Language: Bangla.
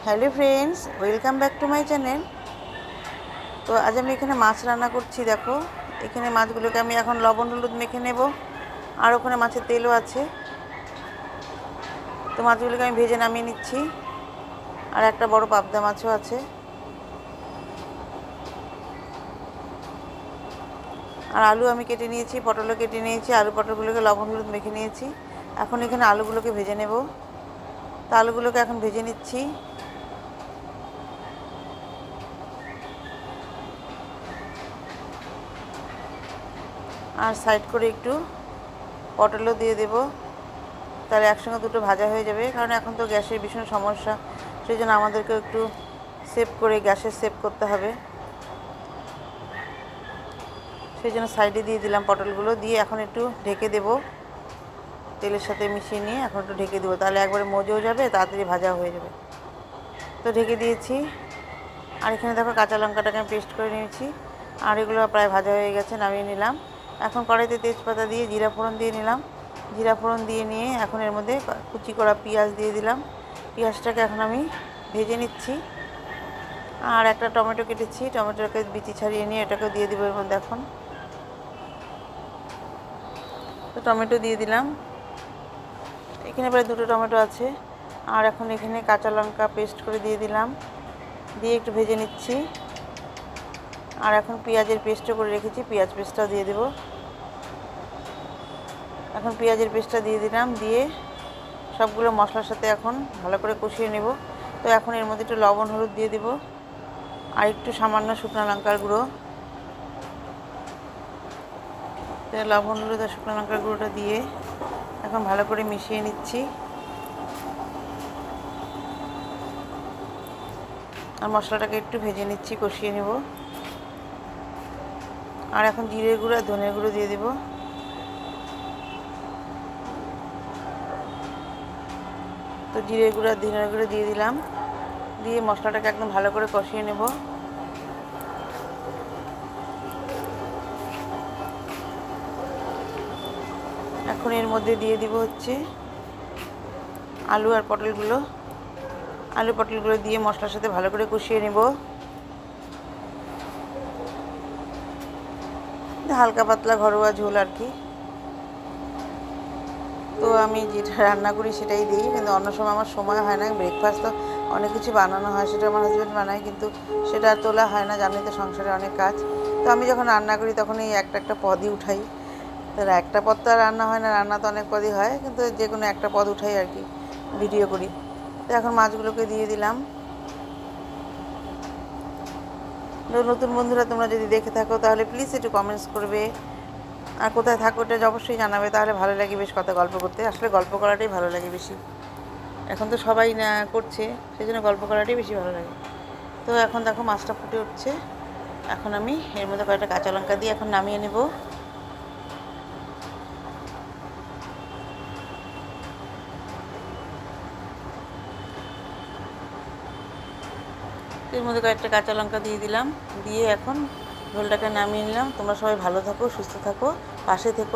Hello friends, welcome back to my channel. তো আজ আমি এখানে মাছ রান্না করছি। দেখো, এখানে মাছগুলোকে আমি এখন লবণ হলুদ মেখে নেব, আর ওখানে মাছের তেলও আছে। তো মাছগুলোকে আমি ভেজে নামিয়ে নিচ্ছি। আর একটা বড় পাবদা মাছও আছে। আর আলু আমি কেটে নিয়েছি, পটলও কেটে নিয়েছি। আলু পটলগুলোকে লবণ হলুদ মেখে নিয়েছি। এখন এখানে আলুগুলোকে ভেজে নেব। তো আলুগুলোকে এখন ভেজে নিচ্ছি। আর সাইড করে একটু পটলও দিয়ে দেব, তাহলে একসঙ্গে দুটো ভাজা হয়ে যাবে। কারণ এখন তো গ্যাসের ভীষণ সমস্যা, সেই জন্য আমাদেরকে একটু সেভ করে গ্যাসে সেভ করতে হবে। সেই জন্য সাইডে দিয়ে দিলাম পটলগুলো। দিয়ে এখন একটু ঢেকে দেব, তেলের সাথে মিশিয়ে নিয়ে এখন একটু ঢেকে দেবো, তাহলে একবারে মজেও যাবে, তাড়াতাড়ি ভাজা হয়ে যাবে। তো ঢেকে দিয়েছি। আর এখানে দেখো কাঁচা লঙ্কাটাকে আমি পেস্ট করে নিয়েছি। আর এগুলো প্রায় ভাজা হয়ে গেছে, নামিয়ে নিলাম। এখন কড়াইতে তেজপাতা দিয়ে জিরা ফোড়ন দিয়ে নিলাম। জিরা ফোড়ন দিয়ে নিয়ে এখন এর মধ্যে কুচি করা পেঁয়াজ দিয়ে দিলাম। পেঁয়াজটাকে এখন আমি ভেজে নিচ্ছি। আর একটা টমেটো কেটেছি, টমেটোটাকে বিচি ছাড়িয়ে নিয়ে এটাকেও দিয়ে দেবো এর মধ্যে এখন। তো টমেটো দিয়ে দিলাম, এখানে প্রায় দুটো টমেটো আছে। আর এখন এখানে কাঁচা লঙ্কা পেস্ট করে দিয়ে দিলাম, দিয়ে একটু ভেজে নিচ্ছি। আর এখন পেঁয়াজের পেস্টও করে রেখেছি, পেঁয়াজ পেস্টটাও দিয়ে দেব। এখন পেঁয়াজের পেস্টটা দিয়ে দিলাম, দিয়ে সবগুলো মশলার সাথে এখন ভালো করে কষিয়ে নেব। তো এখন এর মধ্যে একটু লবণ হলুদ দিয়ে দেব, আর একটু সামান্য শুকনো লঙ্কার গুঁড়ো। তো লবণ হলুদ আর শুকনো লঙ্কার গুঁড়োটা দিয়ে এখন ভালো করে মিশিয়ে নিচ্ছি। আর মশলাটাকে একটু ভেজে নিচ্ছি, কষিয়ে নেব। আর এখন জিরে গুঁড়ো আর ধনের গুঁড়ো দিয়ে দেব। তো জিরে গুঁড়ো আর ধনের গুঁড়ো দিয়ে দিলাম, দিয়ে মশলাটাকে একদম ভালো করে কষিয়ে নেব। এখন এর মধ্যে দিয়ে দিব হচ্ছে আলু আর পটলগুলো। আলু পটলগুলো দিয়ে মশলার সাথে ভালো করে কষিয়ে নেব। হালকা পাতলা ঘরোয়া ঝোল আর কি। তো আমি যেটা রান্না করি সেটাই দিই, কিন্তু অন্য সময় আমার সময় হয় না। ব্রেকফাস্ট তো অনেক কিছু বানানো হয়, সেটা আমার হাজব্যান্ড বানায়, কিন্তু সেটা আর তোলা হয় না। জানি তো সংসারে অনেক কাজ। তো আমি যখন রান্না করি তখন এই একটা একটা পদই উঠাই। তো একটা পদ তো আর রান্না হয় না, রান্না তো অনেক পদই হয়, কিন্তু যে কোনো একটা পদ উঠাই আর কি, ভিডিও করি। তো এখন মাছগুলোকে দিয়ে দিলাম। নতুন বন্ধুরা তোমরা যদি দেখে থাকো তাহলে প্লিজ একটু কমেন্টস করবে, আর কোথায় থাকো এটা অবশ্যই জানাবে, তাহলে ভালো লাগে বেশ কথা গল্প করতে। আসলে গল্প করাটাই ভালো লাগে বেশি, এখন তো সবাই না করছে, সেই জন্য গল্প করাটাই বেশি ভালো লাগে। তো এখন দেখো মাছটা ফুটে উঠছে। এখন আমি এর মধ্যে কয়েকটা কাঁচা লঙ্কা দিয়ে এখন নামিয়ে নেব। এর মধ্যে কয়েকটা কাঁচা লঙ্কা দিয়ে দিলাম, দিয়ে এখন ঝোলটাকে নামিয়ে নিলাম। তোমরা সবাই ভালো থাকো, সুস্থ থাকো, পাশে থেকো।